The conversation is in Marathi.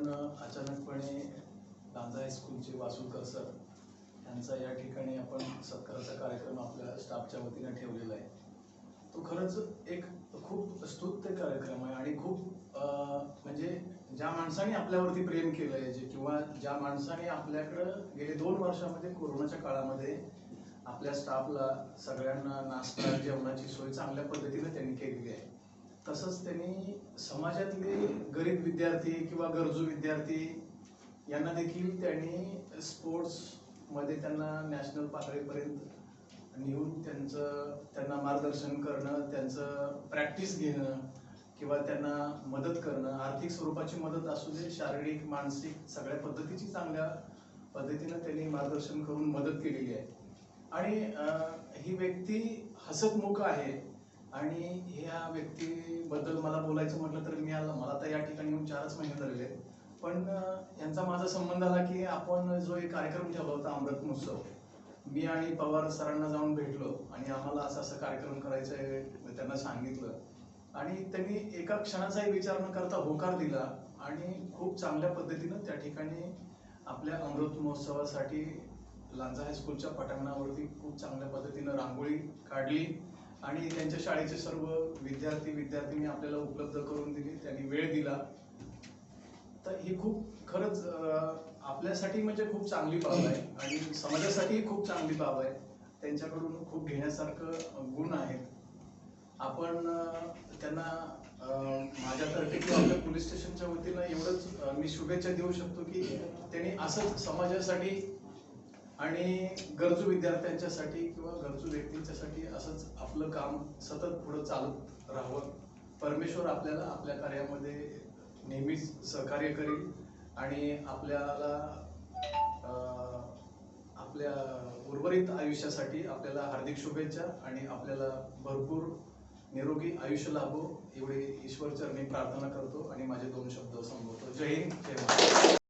आपण अचानकपणे लांजा हायस्कूलचे वासुकर सर यांचा या ठिकाणी आपण सत्काराचा कार्यक्रम आपल्या स्टाफच्या वतीने ठेवलेला आहे। तो खरंच एक खूप स्तुत्य कार्यक्रम आहे आणि खूप म्हणजे ज्या माणसाने आपल्यावरती प्रेम केलंय किंवा ज्या माणसाने आपल्याकडे गेले 2 वर्षामध्ये कोरोनाच्या काळामध्ये आपल्या स्टाफला सगळ्यांना नाश्ता जेवणाची सोय चांगल्या पद्धतीने त्यांनी केलेली आहे। तसंच त्यांनी समाजातले गरीब विद्यार्थी किंवा गरजू विद्यार्थी यांना देखील त्यांनी स्पोर्ट्स मध्ये त्यांना नॅशनल पातळीपर्यंत नेऊन त्यांना मार्गदर्शन करणं, त्यांचं प्रॅक्टिस घेणं किंवा त्यांना मदत करणं, आर्थिक स्वरूपाची मदत असू दे, शारीरिक मानसिक सगळ्या पद्धतीची चांगल्या पद्धतीने त्यांनी मार्गदर्शन करून मदत केलेली आहे। आणि ही व्यक्ती हसतमुख आहे आणि ह्या व्यक्तीबद्दल मला बोलायचं म्हटलं तर मला तर या ठिकाणी येऊन 4च महिने झालेले आहेत, पण यांचा माझा संबंध आला की आपण जो एक कार्यक्रम ठेवला होता अमृत महोत्सव, मी आणि पवार सरांना जाऊन भेटलो आणि आम्हाला असं कार्यक्रम करायचा आहे त्यांना सांगितलं आणि त्यांनी एका क्षणाचाही विचार न करता होकार दिला आणि खूप चांगल्या पद्धतीनं त्या ठिकाणी आपल्या अमृत महोत्सवासाठी लांजा हायस्कूलच्या पटांगणावरती खूप चांगल्या पद्धतीनं रांगोळी काढली आणि त्यांच्या शाळेचे सर्व विद्यार्थी आपल्याला उपलब्ध करून दिली, त्यांनी वेळ दिला। तर ही खूप खरंच आपल्यासाठी म्हणजे खूप चांगली बाब आहे आणि समाजासाठी खूप चांगली बाब आहे। त्यांच्याकडून खूप घेण्यासारखं गुण आहेत। आपण त्यांना माझ्यातर्फे किंवा आपल्या पोलीस स्टेशनच्या वतीनं एवढंच मी शुभेच्छा देऊ शकतो की त्यांनी असंच समाजासाठी आणि गरजू विद्यार्थ्यांच्यासाठी किंवा गरजू व्यक्तींच्यासाठी असंच आपलं काम सतत पुढे चालत राहावं। परमेश्वर आपल्याला आपल्या कार्यामध्ये नेहमीच सहकार्य करेल आणि आपल्याला आपल्या उर्वरित आयुष्यासाठी आपल्याला हार्दिक शुभेच्छा आणि आपल्याला भरपूर निरोगी आयुष्य लाभो एवढी ईश्वर चरणी प्रार्थना करतो आणि माझे 2 शब्द संबोधतो। जय हिंद, जय महाराष्ट्र।